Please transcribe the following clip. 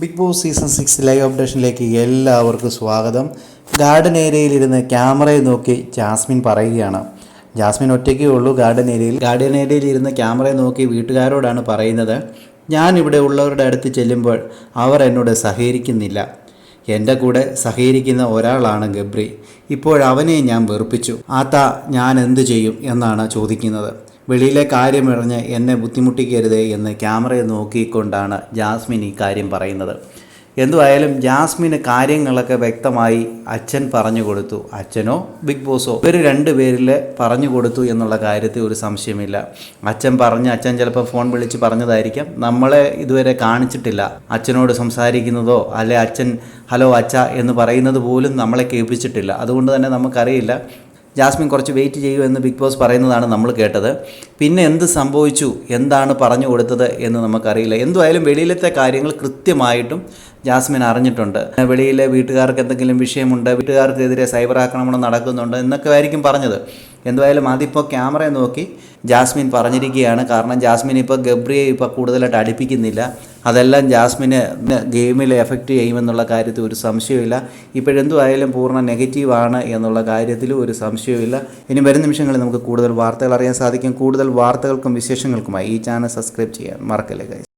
Big boss season 6 live അപ്ഡേഷനിലേക്ക് എല്ലാവർക്കും സ്വാഗതം. Garden ഏരിയയിലിരുന്ന് ക്യാമറയെ നോക്കി ജാസ്മിൻ പറയുകയാണ്. ജാസ്മിൻ ഒറ്റയ്ക്കേ ഉള്ളൂ ഗാർഡൻ ഏരിയയിൽ ഇരുന്ന് ക്യാമറയെ നോക്കി വീട്ടുകാരോടാണ് പറയുന്നത്, ഞാൻ ഇവിടെ ഉള്ളവരുടെ അടുത്ത് ചെല്ലുമ്പോൾ അവർ എന്നോട് സഹകരിക്കുന്നില്ല. എൻ്റെ കൂടെ സഹകരിക്കുന്ന ഒരാളാണ് ഗബ്രി. ഇപ്പോഴവനെ ഞാൻ വെറുപ്പിച്ചു. ആത്താ ഞാൻ എന്തു ചെയ്യും എന്നാണ് ചോദിക്കുന്നത്. വെളിയിലെ കാര്യമറിഞ്ഞ് എന്നെ ബുദ്ധിമുട്ടിക്കരുതേ എന്ന് ക്യാമറയെ നോക്കിക്കൊണ്ടാണ് ജാസ്മിൻ ഈ കാര്യം പറയുന്നത്. എന്തുവായാലും ജാസ്മിന് കാര്യങ്ങളൊക്കെ വ്യക്തമായി അച്ഛൻ പറഞ്ഞു കൊടുത്തു. അച്ഛനോ ബിഗ് ബോസോ ഇവർ രണ്ടുപേരിൽ പറഞ്ഞു കൊടുത്തു എന്നുള്ള കാര്യത്തിൽ ഒരു സംശയമില്ല. അച്ഛൻ ചിലപ്പോൾ ഫോൺ വിളിച്ച് പറഞ്ഞതായിരിക്കാം. നമ്മളെ ഇതുവരെ കാണിച്ചിട്ടില്ല. അച്ഛനോട് സംസാരിക്കുന്നതോ അല്ലെ അച്ഛൻ ഹലോ അച്ഛ എന്ന് പറയുന്നത് പോലും നമ്മളെ കേൾപ്പിച്ചിട്ടില്ല. അതുകൊണ്ട് തന്നെ നമുക്കറിയില്ല. ജാസ്മിൻ കുറച്ച് വെയിറ്റ് ചെയ്യൂ എന്ന് ബിഗ് ബോസ് പറയുന്നതാണ് നമ്മൾ കേട്ടത്. പിന്നെ എന്ത് സംഭവിച്ചു, എന്താണ് പറഞ്ഞു കൊടുത്തത് എന്ന് നമുക്കറിയില്ല. എന്തുമായാലും വെളിയിലത്തെ കാര്യങ്ങൾ കൃത്യമായിട്ടും ജാസ്മിൻ അറിഞ്ഞിട്ടുണ്ട്. വെളിയിലെ വീട്ടുകാർക്ക് എന്തെങ്കിലും വിഷയമുണ്ട്, വീട്ടുകാർക്കെതിരെ സൈബർ ആക്രമണം നടക്കുന്നുണ്ട് എന്നൊക്കെ ആയിരിക്കും പറഞ്ഞത്. എന്തുമായാലും അതിപ്പോൾ ക്യാമറയെ നോക്കി ജാസ്മിൻ പറഞ്ഞിരിക്കുകയാണ്. കാരണം ജാസ്മിൻ ഇപ്പോൾ ഗബ്രിയെ കൂടുതലായിട്ട് അടുപ്പിക്കുന്നില്ല. അതെല്ലാം ജാസ്മിന് ഗെയിമിൽ എഫക്റ്റ് ചെയ്യുമെന്നുള്ള കാര്യത്തിൽ ഒരു സംശയമില്ല. ഇപ്പോഴെന്തുമായാലും പൂർണ്ണ നെഗറ്റീവാണ് എന്നുള്ള കാര്യത്തിൽ ഒരു സംശയവുമില്ല. ഇനി വരും നിമിഷങ്ങളിൽ നമുക്ക് കൂടുതൽ വാർത്തകൾ അറിയാൻ സാധിക്കും. കൂടുതൽ വാർത്തകൾക്കും വിശേഷങ്ങൾക്കുമായി ഈ ചാനൽ സബ്സ്ക്രൈബ് ചെയ്യാൻ മറക്കല്ലേ ഗൈസ്.